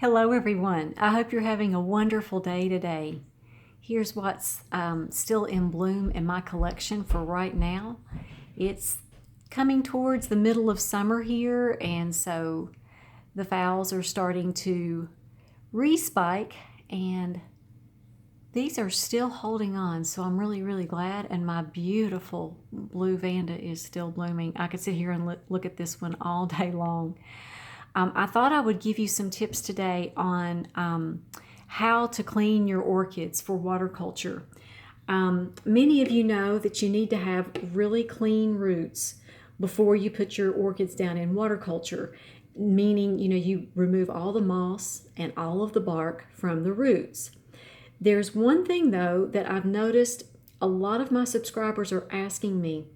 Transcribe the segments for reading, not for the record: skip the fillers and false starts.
Hello everyone. I hope you're having a wonderful day today. Here's what's still in bloom in my collection for right now. It's coming towards the middle of summer here, and so the phals are starting to respike, and these are still holding on, so I'm really glad. And my beautiful blue vanda is still blooming. I could sit here and look at this one all day long. I thought I would give you some tips today on how to clean your orchids for water culture. Many of you know that you need to have really clean roots before you put your orchids down in water culture, meaning you remove all the moss and all of the bark from the roots. There's one thing though that I've noticed a lot of my subscribers are asking me.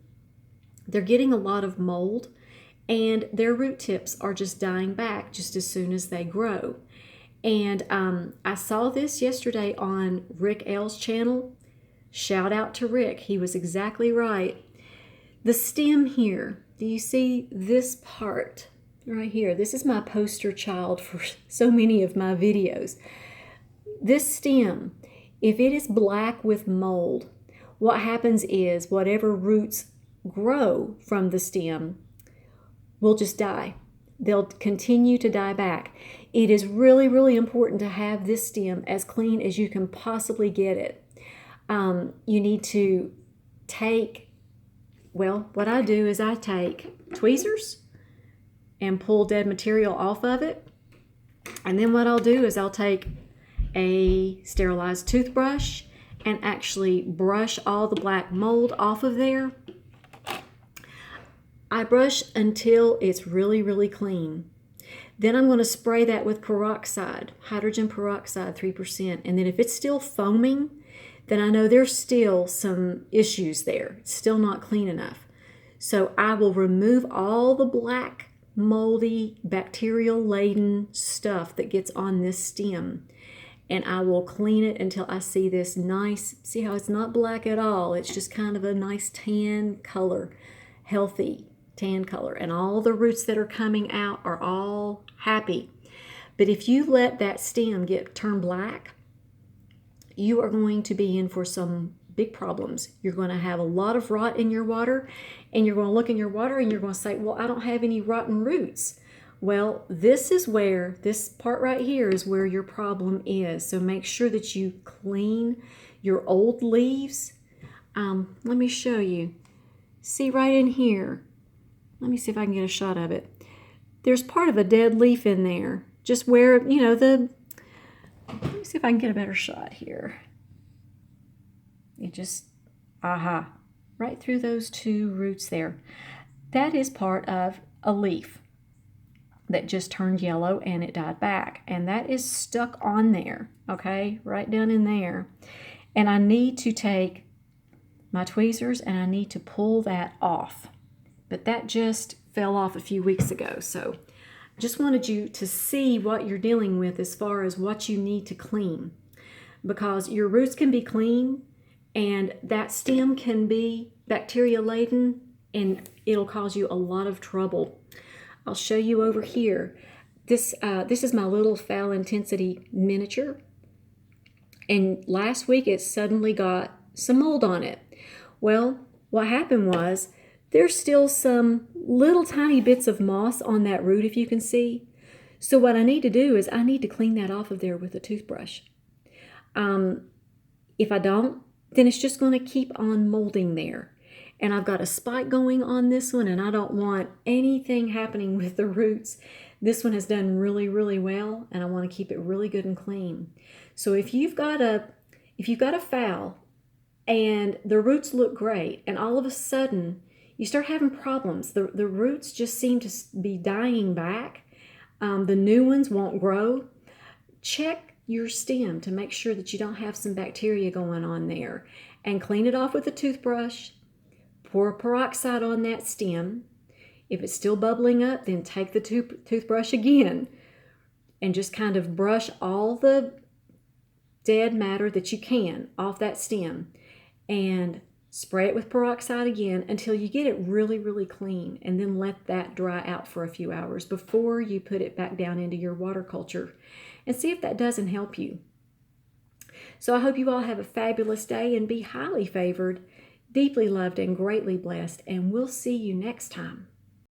They're getting a lot of mold, and their root tips are just dying back just as soon as they grow. And I saw this yesterday on Rick L's channel. Shout out to Rick. He was exactly right. The stem here, do you see this part right here? This is my poster child for so many of my videos. This stem, if it is black with mold, what happens is whatever roots grow from the stem will just die. They'll continue to die back. It is really important to have this stem as clean as you can possibly get it. You need to take, well, what I do is I take tweezers and pull dead material off of it. And then what I'll do is I'll take a sterilized toothbrush and actually brush all the black mold off of there. I brush until it's really clean. Then I'm going to spray that with peroxide, hydrogen peroxide 3%. And then if it's still foaming, then I know there's still some issues there. It's still not clean enough. So I will remove all the black, moldy, bacterial-laden stuff that gets on this stem. And I will clean it until I see this nice, see how it's not black at all. It's just kind of a nice tan color, healthy tan color, and all the roots that are coming out are all happy. But if you let that stem turn black, you are going to be in for some big problems. You're going to have a lot of rot in your water, and you're going to look in your water and you're going to say, well, I don't have any rotten roots. Well, this is where, this part right here is where your problem is. So make sure that you clean your old leaves. Let me show you. See right in here. Let me see if I can get a shot of it. There's part of a dead leaf in there. Just where, let me see if I can get a better shot here. It just, right through those two roots there. That is part of a leaf that just turned yellow and it died back. And that is stuck on there, okay, right down in there. And I need to take my tweezers and I need to pull that off. But that just fell off a few weeks ago. So I just wanted you to see what you're dealing with as far as what you need to clean. Because your roots can be clean and that stem can be bacteria laden and it'll cause you a lot of trouble. I'll show you over here. This is my little phal intensity miniature. And last week it suddenly got some mold on it. Well, what happened was there's still some little tiny bits of moss on that root, if you can see. So what I need to do is I need to clean that off of there with a toothbrush. If I don't, then it's just going to keep on molding there. And I've got a spike going on this one, and I don't want anything happening with the roots. This one has done really well, and I want to keep it really good and clean. So if you've got a phal and the roots look great, and all of a sudden you start having problems. The roots just seem to be dying back. The new ones won't grow. Check your stem to make sure that you don't have some bacteria going on there. And clean it off with a toothbrush. Pour peroxide on that stem. If it's still bubbling up, then take the toothbrush again. And just kind of brush all the dead matter that you can off that stem. And Spray it with peroxide again until you get it really, really clean, and then let that dry out for a few hours before you put it back down into your water culture, and see if that doesn't help you. So I hope you all have a fabulous day and be highly favored, deeply loved, and greatly blessed, and we'll see you next time.